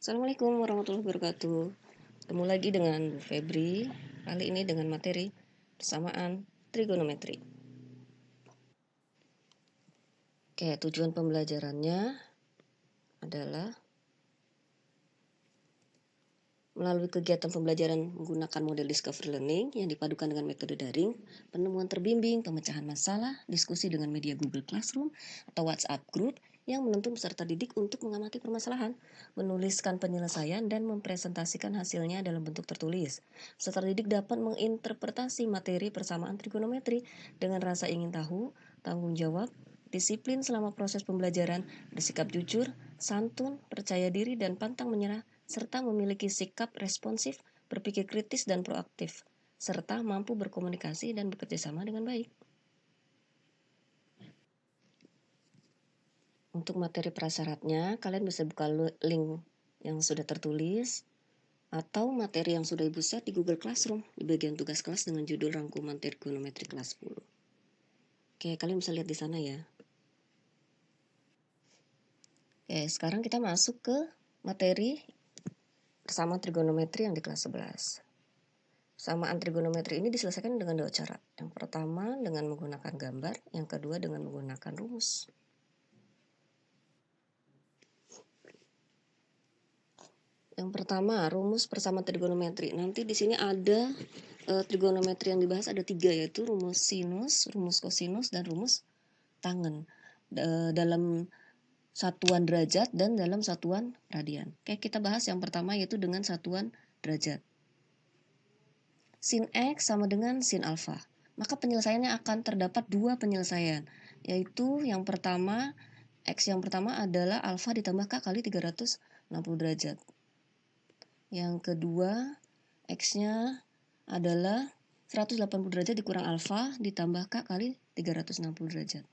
Assalamualaikum warahmatullahi wabarakatuh. Ketemu lagi dengan Bu Febri, kali ini dengan materi persamaan trigonometri. Oke, tujuan pembelajarannya adalah melalui kegiatan pembelajaran menggunakan model discovery learning yang dipadukan dengan metode daring, penemuan terbimbing, pemecahan masalah, diskusi dengan media Google Classroom atau WhatsApp Group yang menuntun peserta didik untuk mengamati permasalahan, menuliskan penyelesaian, dan mempresentasikan hasilnya dalam bentuk tertulis. Peserta didik dapat menginterpretasi materi persamaan trigonometri dengan rasa ingin tahu, tanggung jawab, disiplin selama proses pembelajaran, bersikap jujur, santun, percaya diri, dan pantang menyerah, serta memiliki sikap responsif, berpikir kritis dan proaktif, serta mampu berkomunikasi dan bekerja sama dengan baik. Untuk materi prasyaratnya, kalian bisa buka link yang sudah tertulis atau materi yang sudah Ibu set di Google Classroom di bagian tugas kelas dengan judul rangkuman trigonometri kelas 10. Oke, kalian bisa lihat di sana ya. Oke, sekarang kita masuk ke materi persamaan trigonometri yang di kelas 11. Persamaan trigonometri ini diselesaikan dengan dua cara. Yang pertama dengan menggunakan gambar, yang kedua dengan menggunakan rumus. Yang pertama, rumus persamaan trigonometri. Nanti di sini ada trigonometri yang dibahas ada 3, yaitu rumus sinus, rumus kosinus, dan rumus tangen. Dalam satuan derajat dan dalam satuan radian. Oke, kita bahas yang pertama yaitu dengan satuan derajat. Sin X sama dengan sin alfa. Maka penyelesaiannya akan terdapat dua penyelesaian, yaitu yang pertama, X yang pertama adalah alfa ditambah K kali 360 derajat. Yang kedua, X-nya adalah 180 derajat dikurang alfa ditambah K kali 360 derajat.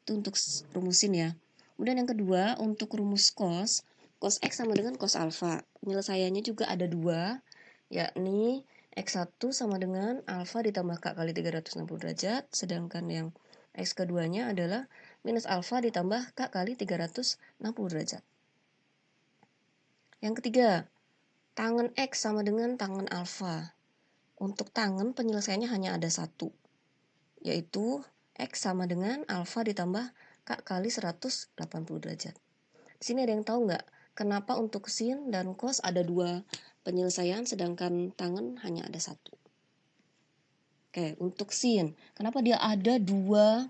Itu untuk rumusin ya. Kemudian yang kedua, untuk rumus cos X sama dengan cos alfa. Penyelesaiannya juga ada dua, yakni X1 sama dengan alfa ditambah K kali 360 derajat, sedangkan yang X keduanya adalah minus alfa ditambah K kali 360 derajat. Yang ketiga, tangen X sama dengan tangen alfa. Untuk tangen penyelesaiannya hanya ada satu, yaitu X sama dengan alfa ditambah K kali 180 derajat. Di sini ada yang tahu nggak kenapa untuk sin dan cos ada dua penyelesaian sedangkan tangen hanya ada satu? Oke, untuk sin, kenapa dia ada dua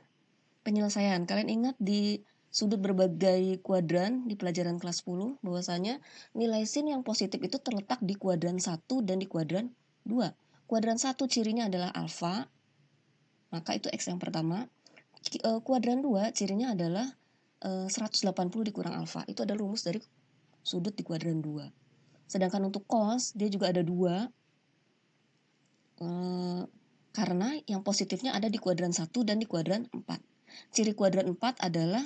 penyelesaian? Kalian ingat di sudut berbagai kuadran di pelajaran kelas 10 bahwasanya nilai sin yang positif itu terletak di kuadran 1 dan di kuadran 2. Kuadran 1 cirinya adalah alfa, maka itu X yang pertama. Kuadran 2 cirinya adalah 180 dikurang alfa. Itu adalah rumus dari sudut di kuadran 2. Sedangkan untuk cos, dia juga ada 2. Karena yang positifnya ada di kuadran 1 dan di kuadran 4. Ciri kuadran 4 adalah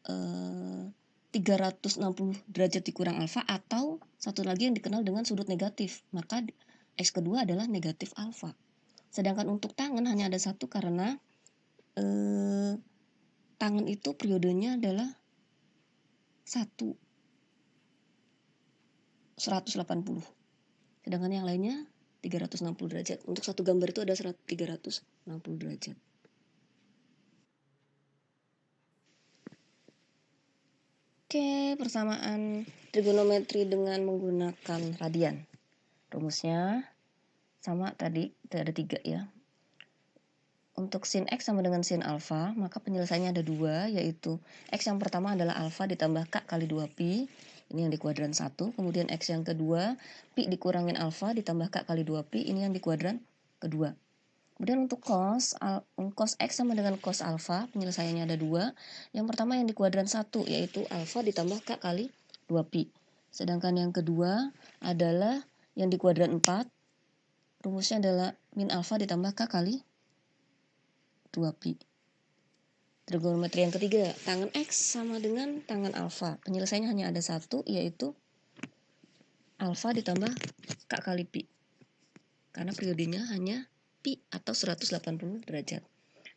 360 derajat dikurang alfa atau satu lagi yang dikenal dengan sudut negatif. Maka X kedua adalah negatif alfa. Sedangkan untuk tangen hanya ada satu karena tangen itu periodenya adalah 180. Sedangkan yang lainnya 360 derajat. Untuk satu gambar itu ada 360 derajat. Oke, persamaan trigonometri dengan menggunakan radian. Rumusnya sama tadi, ada 3 ya. Untuk sin X sama dengan sin alfa, maka penyelesaiannya ada 2, yaitu X yang pertama adalah alfa ditambah K kali 2pi, ini yang di kuadran 1. Kemudian X yang kedua, pi dikurangin alfa ditambah K kali 2pi, ini yang di kuadran kedua. Kemudian untuk cos X sama dengan cos alfa, penyelesaiannya ada 2. Yang pertama yang di kuadran 1, yaitu alfa ditambah K kali 2pi. Sedangkan yang kedua adalah yang di kuadran 4, rumusnya adalah min alfa ditambah K kali 2pi. Trigonometri yang ketiga, tangen X sama dengan tangen alfa. Penyelesaiannya hanya ada satu, yaitu alfa ditambah K kali pi. Karena periodenya hanya pi atau 180 derajat.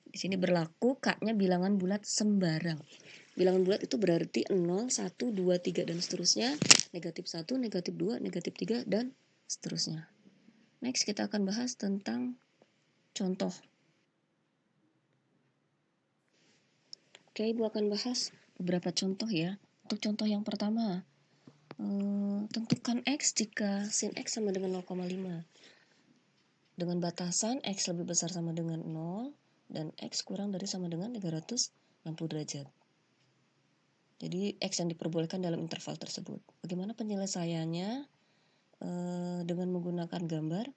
Di sini berlaku K-nya bilangan bulat sembarang. Bilangan bulat itu berarti 0, 1, 2, 3 dan seterusnya, negatif 1, negatif 2, negatif 3 dan seterusnya. Next kita akan bahas tentang contoh. Oke, Ibu akan bahas beberapa contoh ya. Untuk contoh yang pertama, tentukan X jika sin X sama dengan 0,5. Dengan batasan X lebih besar sama dengan 0 dan X kurang dari sama dengan 360 derajat. Jadi X yang diperbolehkan dalam interval tersebut. Bagaimana penyelesaiannya? Dengan menggunakan gambar,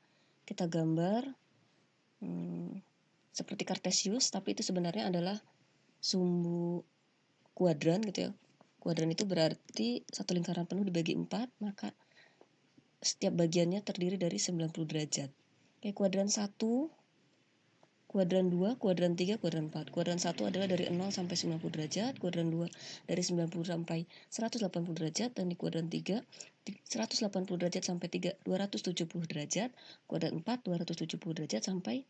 kita gambar seperti Kartesius, tapi itu sebenarnya adalah sumbu kuadran gitu ya. Kuadran itu berarti satu lingkaran penuh dibagi 4, maka setiap bagiannya terdiri dari 90 derajat. Oke, kuadran 1, kuadran 2, kuadran 3, kuadran 4. Kuadran 1 adalah dari 0 sampai 90 derajat, kuadran 2 dari 90 sampai 180 derajat, dan di kuadran 3 180 derajat sampai 270 derajat, kuadran 4 270 derajat sampai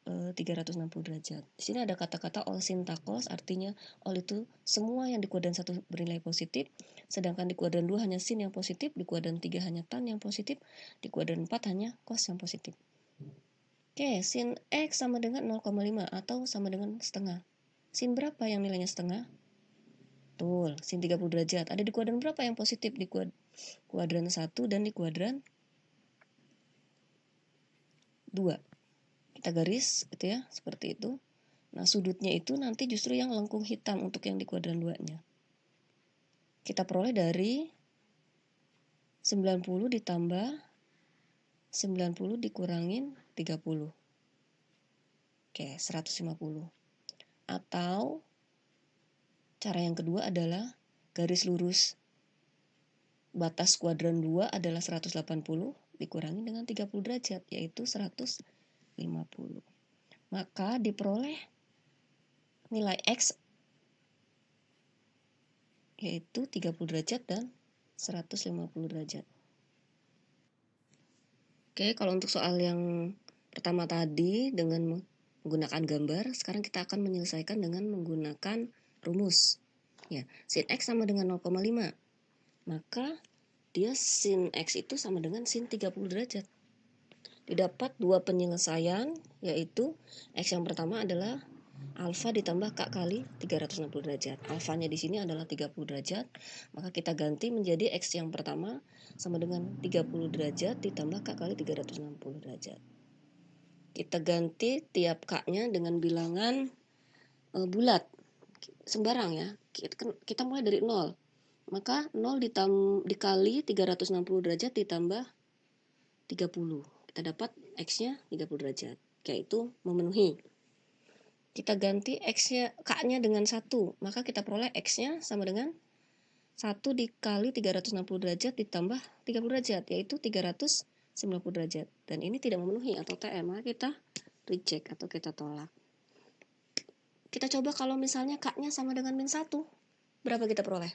360 derajat. Di sini ada kata-kata all sintakos, artinya all itu semua yang di kuadran 1 bernilai positif, sedangkan di kuadran 2 hanya sin yang positif, di kuadran 3 hanya tan yang positif, di kuadran 4 hanya cos yang positif. Oke, sin X sama dengan 0,5 atau sama dengan setengah. Sin berapa yang nilainya setengah? Betul, sin 30 derajat. Ada di kuadran berapa yang positif? Di kuadran 1 dan di kuadran 2. Kita garis gitu ya, seperti itu. Nah, sudutnya itu nanti justru yang lengkung hitam untuk yang di kuadran 2-nya. Kita peroleh dari 90 ditambah 90 dikurangin 30. Oke, 150. Atau cara yang kedua adalah garis lurus batas kuadran 2 adalah 180 dikurangi dengan 30 derajat, yaitu 150. Maka diperoleh nilai X yaitu 30 derajat dan 150 derajat. Oke, kalau untuk soal yang pertama tadi dengan menggunakan gambar, sekarang kita akan menyelesaikan dengan menggunakan rumus. Ya, sin X sama dengan 0,5. Maka dia sin X itu sama dengan sin 30 derajat. Didapat dua penyelesaian, yaitu X yang pertama adalah alfa ditambah K kali 360 derajat. Alfanya di sini adalah 30 derajat, maka kita ganti menjadi X yang pertama sama dengan 30 derajat ditambah K kali 360 derajat. Kita ganti tiap K-nya dengan bilangan bulat, sembarang ya. Kita mulai dari 0. Maka 0 dikali 360 derajat ditambah 30. Kita dapat X-nya 30 derajat. Yaitu memenuhi. Kita ganti X-nya, K-nya dengan 1. Maka kita peroleh X-nya sama dengan 1 dikali 360 derajat ditambah 30 derajat. Yaitu 390 derajat. Dan ini tidak memenuhi atau TM. Maka kita reject atau kita tolak. Kita coba kalau misalnya K-nya sama dengan min 1. Berapa kita peroleh?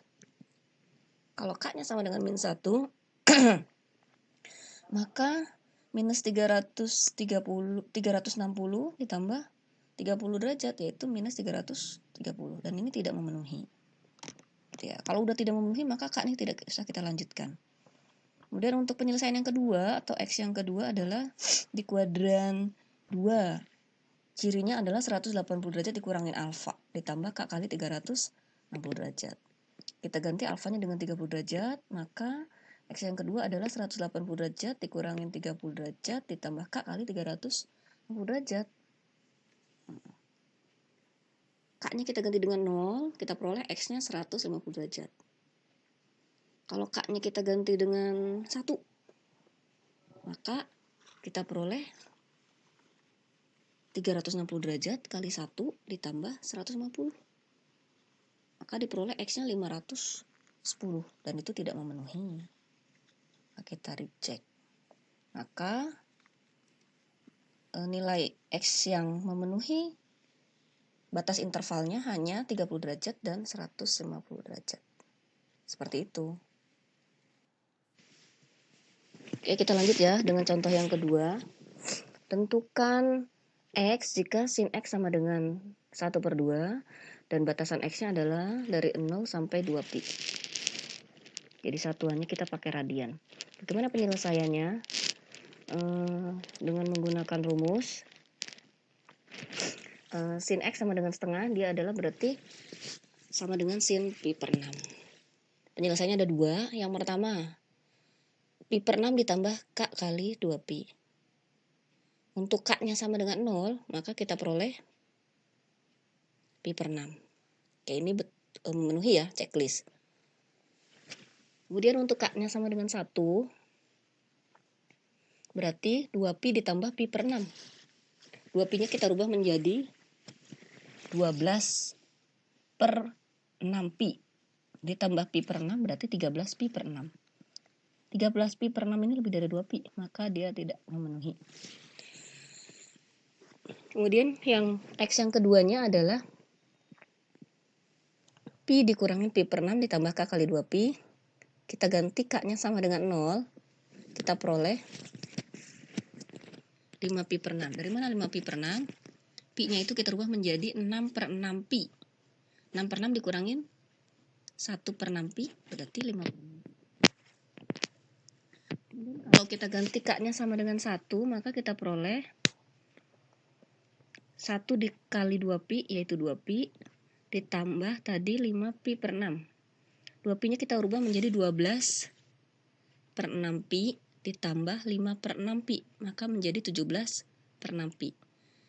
Kalau K-nya sama dengan min 1, maka minus 360 ditambah 30 derajat, yaitu minus 330. Dan ini tidak memenuhi. Ya, kalau udah tidak memenuhi, maka K ini tidak bisa kita lanjutkan. Kemudian untuk penyelesaian yang kedua, atau X yang kedua adalah di kuadran 2. Cirinya adalah 180 derajat dikurangin alfa, ditambah K kali 360 derajat. Kita ganti alfanya dengan 30 derajat, maka X yang kedua adalah 180 derajat dikurangin 30 derajat ditambah K kali 360 derajat. K-nya kita ganti dengan 0, kita peroleh X-nya 150 derajat. Kalau K-nya kita ganti dengan 1, maka kita peroleh 360 derajat kali 1 ditambah 150. Maka diperoleh X-nya 510 dan itu tidak memenuhi. Maka kita reject. Maka nilai X yang memenuhi batas intervalnya hanya 30 derajat dan 150 derajat. Seperti itu. Oke, kita lanjut ya dengan contoh yang kedua. Tentukan X jika sin X sama dengan 1/2 Dan batasan X-nya adalah dari 0 sampai 2pi. Jadi satuannya kita pakai radian. Bagaimana penyelesaiannya? Dengan menggunakan rumus sin X sama dengan setengah, dia adalah berarti sama dengan sin pi per 6. Penyelesaiannya ada dua. Yang pertama, pi per 6 ditambah K kali 2pi. Untuk K-nya sama dengan 0, maka kita peroleh pi per 6. Oke, ini memenuhi ya checklist. Kemudian untuk K-nya sama dengan 1, berarti 2pi ditambah pi per 6. 2pi-nya kita rubah menjadi 12 per 6pi. Ditambah pi per 6 berarti 13 pi per 6. 13 pi per 6 ini lebih dari 2pi, maka dia tidak memenuhi. Kemudian yang X yang keduanya adalah pi dikurangin pi per 6 ditambah K kali 2pi. Kita ganti K-nya sama dengan 0. Kita peroleh 5 pi per 6. Dari mana 5 pi per 6? Pi-nya itu kita rubah menjadi 6 per 6 pi. 6 per 6 dikurangin 1 per 6 pi, berarti 5 per 6. Kalau kita ganti K-nya sama dengan 1, maka kita peroleh 1 dikali 2pi, yaitu 2pi, ditambah tadi 5 pi per 6. 2pi-nya kita rubah menjadi 12 per 6 pi, ditambah 5 per 6 pi, maka menjadi 17 per 6 pi.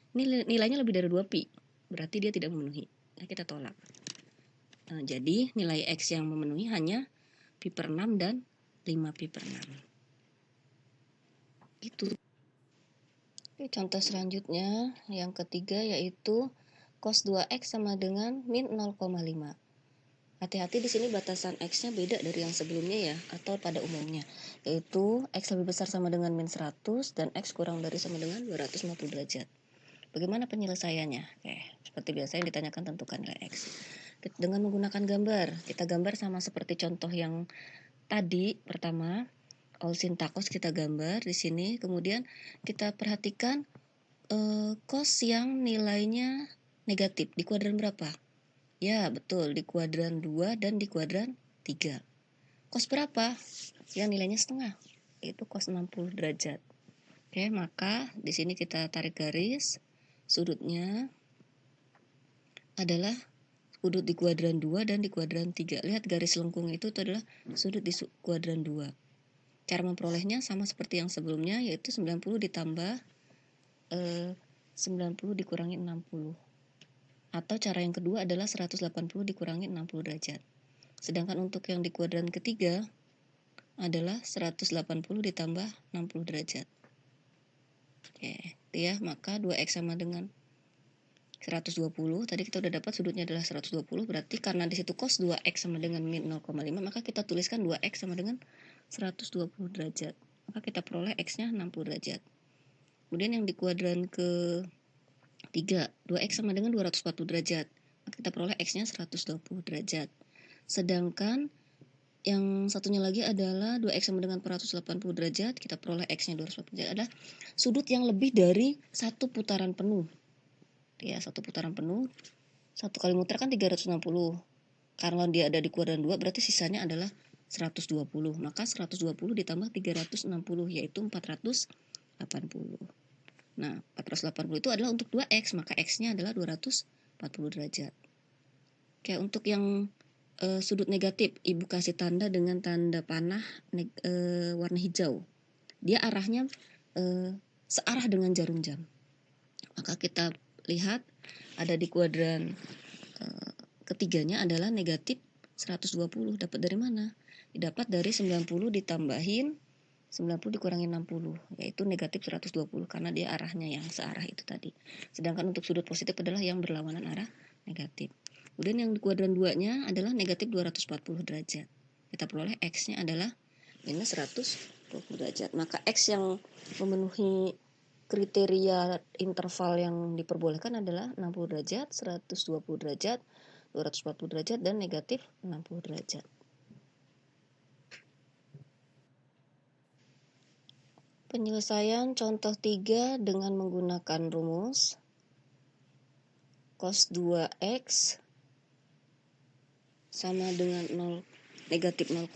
Ini nilainya lebih dari 2 pi, berarti dia tidak memenuhi. Nah, kita tolak. Nah, jadi nilai X yang memenuhi hanya pi per 6 dan 5 pi per 6. Gitu. Oke, contoh selanjutnya yang ketiga yaitu cos 2X sama dengan min 0,5. Hati-hati di sini batasan X-nya beda dari yang sebelumnya ya, atau pada umumnya. Yaitu X lebih besar sama dengan min 100 dan X kurang dari sama dengan 250 derajat. Bagaimana penyelesaiannya? Oke, seperti biasa yang ditanyakan tentukan nilai X. Dengan menggunakan gambar, kita gambar sama seperti contoh yang tadi pertama, all sin tacos kita gambar di sini. Kemudian kita perhatikan cos yang nilainya negatif di kuadran berapa? Ya, betul, di kuadran 2 dan di kuadran 3. Cos berapa? Yang nilainya setengah, yaitu cos 60 derajat. Oke, maka di sini kita tarik garis. Sudutnya adalah sudut di kuadran 2 dan di kuadran 3. Lihat garis lengkung itu adalah sudut di kuadran 2. Cara memperolehnya sama seperti yang sebelumnya, yaitu 90 ditambah 90 dikurangi 60. Atau cara yang kedua adalah 180 dikurangi 60 derajat. Sedangkan untuk yang di kuadran ketiga adalah 180 ditambah 60 derajat. Oke, ya, maka 2X sama dengan 120. Tadi kita udah dapat sudutnya adalah 120, berarti karena di situ cos 2X sama dengan min 0,5, maka kita tuliskan 2X sama dengan 120 derajat. Maka kita peroleh X-nya 60 derajat. Kemudian yang di kuadran ke 3, 2X sama dengan 240 derajat. Maka kita peroleh X-nya 120 derajat. Sedangkan yang satunya lagi adalah 2X sama dengan 480 derajat. Kita peroleh X-nya 240 derajat. Adalah sudut yang lebih dari satu putaran penuh. Ya, satu putaran penuh. Satu kali muter kan 360. Karena dia ada di kuadran 2, berarti sisanya adalah 120. Maka 120 ditambah 360, yaitu 480. Nah, 480 itu adalah untuk 2X, maka X-nya adalah 240 derajat. Oke, untuk yang sudut negatif, Ibu kasih tanda dengan tanda panah warna hijau. Dia arahnya searah dengan jarum jam. Maka kita lihat ada di kuadran ketiganya adalah negatif 120. Dapat dari mana? Didapat dari 90 ditambahin 90 dikurangi 60, yaitu negatif 120 karena dia arahnya yang searah itu tadi. Sedangkan untuk sudut positif adalah yang berlawanan arah negatif. Kemudian yang di kuadran 2-nya adalah negatif 240 derajat. Kita peroleh X-nya adalah minus 120 derajat. Maka X yang memenuhi kriteria interval yang diperbolehkan adalah 60 derajat, 120 derajat, 240 derajat, dan negatif 60 derajat. Penyelesaian contoh 3 dengan menggunakan rumus cos 2X sama dengan 0, negatif 0,5,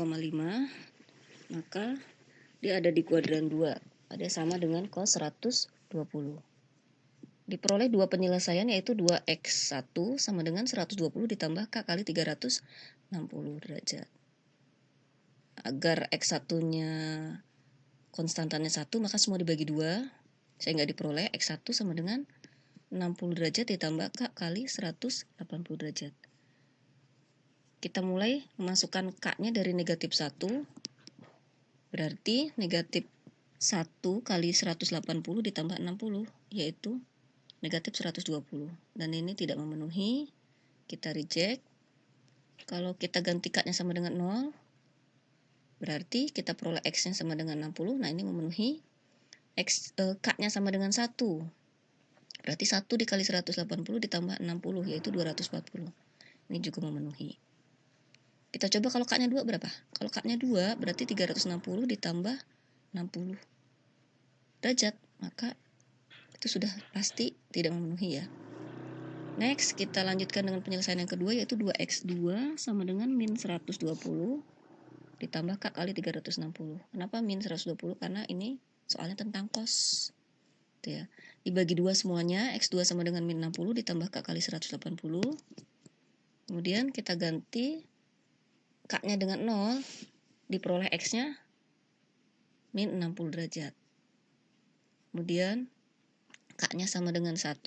maka dia ada di kuadran 2. Ada sama dengan cos 120. Diperoleh dua penyelesaian, yaitu 2x1 sama dengan 120 ditambah k kali 360 derajat. Agar x1-nya konstantannya 1, maka semua dibagi 2, sehingga diperoleh x1 sama dengan 60 derajat ditambah k kali 180 derajat. Kita mulai memasukkan k-nya dari negatif 1, berarti negatif 1 kali 180 ditambah 60, yaitu negatif 120. Dan ini tidak memenuhi, kita reject. Kalau kita ganti k-nya sama dengan 0, berarti kita peroleh x-nya sama dengan 60. Nah, ini memenuhi. K-nya sama dengan 1. Berarti 1 dikali 180 ditambah 60, yaitu 240. Ini juga memenuhi. Kita coba kalau k-nya 2 berapa? Kalau k-nya 2, berarti 360 ditambah 60 derajat. Maka itu sudah pasti tidak memenuhi ya. Next, kita lanjutkan dengan penyelesaian yang kedua, yaitu 2x2 sama dengan min 120 ditambah k kali 360. Kenapa min 120? Karena ini soalnya tentang cos. Itu ya. Dibagi 2 semuanya, x2 sama dengan min 60 ditambah k kali 180. Kemudian kita ganti k-nya dengan 0, diperoleh x-nya min 60 derajat. Kemudian k-nya sama dengan 1,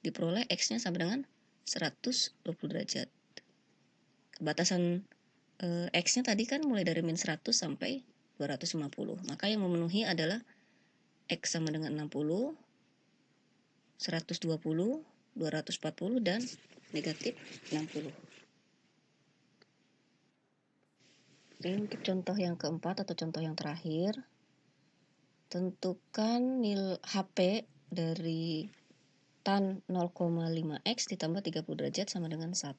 diperoleh x-nya sama dengan 120 derajat. Batasan x-nya tadi kan mulai dari min 100 sampai 250. Maka yang memenuhi adalah x sama dengan 60, 120, 240, dan negatif 60. Oke, untuk contoh yang keempat atau contoh yang terakhir, tentukan nilai HP dari tan 0,5x ditambah 30 derajat sama dengan 1.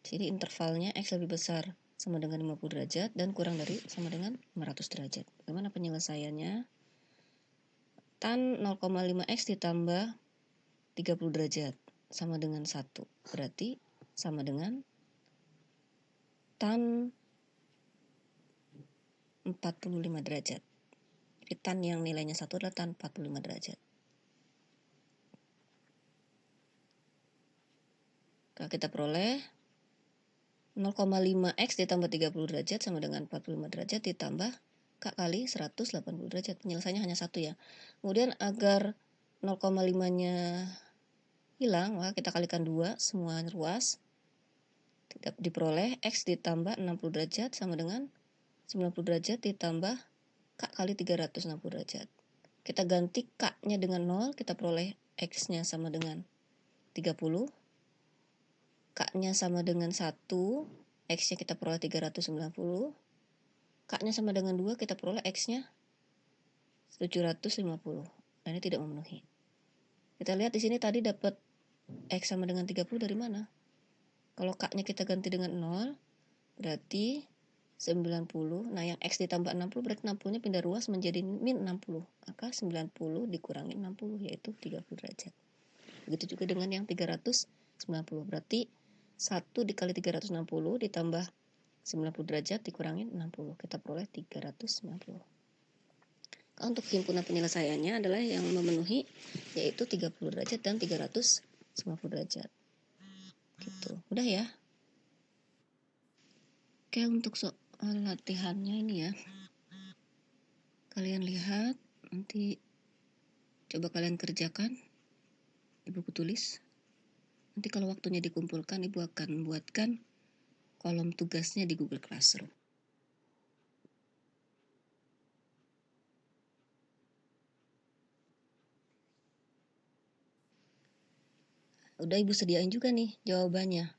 Jadi intervalnya x lebih besar sama dengan 50 derajat dan kurang dari sama dengan 500 derajat. Bagaimana penyelesaiannya? Tan 0,5x ditambah 30 derajat sama dengan 1. Berarti sama dengan tan 45 derajat. Jadi tan yang nilainya 1 adalah tan 45 derajat. Kalau kita peroleh 0,5x ditambah 30 derajat sama dengan 45 derajat ditambah k kali 180 derajat. Penyelesaiannya hanya 1 ya. Kemudian agar 0,5-nya hilang, maka kita kalikan 2 semua ruas. Diperoleh x ditambah 60 derajat sama dengan 90 derajat ditambah k kali 360 derajat. Kita ganti k-nya dengan 0, kita peroleh x-nya sama dengan 30. K-nya sama dengan 1, x-nya kita peroleh 390. K-nya sama dengan 2, kita peroleh x-nya 750. Nah, ini tidak memenuhi. Kita lihat di sini tadi dapat x sama dengan 30 dari mana? Kalau k-nya kita ganti dengan 0, berarti 90. Nah, yang x ditambah 60, berarti 60-nya pindah ruas menjadi min 60. Maka 90 dikurangi 60, yaitu 30 derajat. Begitu juga dengan yang 390. Berarti 1 dikali 360 ditambah 90 derajat dikurangi 60. Kita peroleh 390. Untuk himpunan penyelesaiannya adalah yang memenuhi, yaitu 30 derajat dan 390 derajat. Gitu. Udah ya. Oke, untuk soal latihannya ini ya. Kalian lihat, nanti coba kalian kerjakan di buku tulis. Nanti kalau waktunya dikumpulkan, Ibu akan buatkan kolom tugasnya di Google Classroom. Udah Ibu sediain juga nih jawabannya.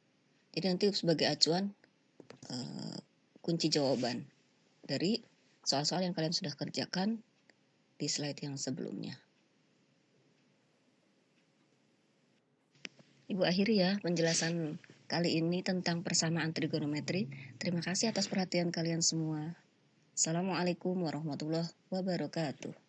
Jadi nanti sebagai acuan kunci jawaban dari soal-soal yang kalian sudah kerjakan di slide yang sebelumnya. Ibu akhiri ya penjelasan kali ini tentang persamaan trigonometri. Terima kasih atas perhatian kalian semua. Assalamualaikum warahmatullahi wabarakatuh.